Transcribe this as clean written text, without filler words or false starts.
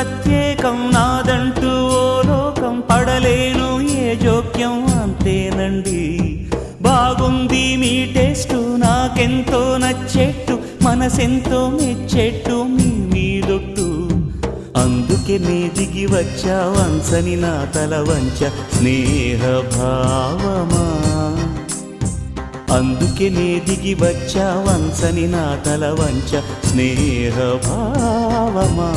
ప్రత్యేకం నాదంటూ ఓ లోకం పడలేను ఏ జోక్యం అంతేనండి బాగుంది మీ టేస్టు నాకెంతో నచ్చేట్టు మనసెంతో మెచ్చేట్టు మీ మీదొట్టు అందుకే నే దిగి వచ్చా వంచని నా తల వంచ స్నేహ భావమా అందుకే నే దిగి వచ్చా వంచని నా తల వంచ స్నేహ భావమా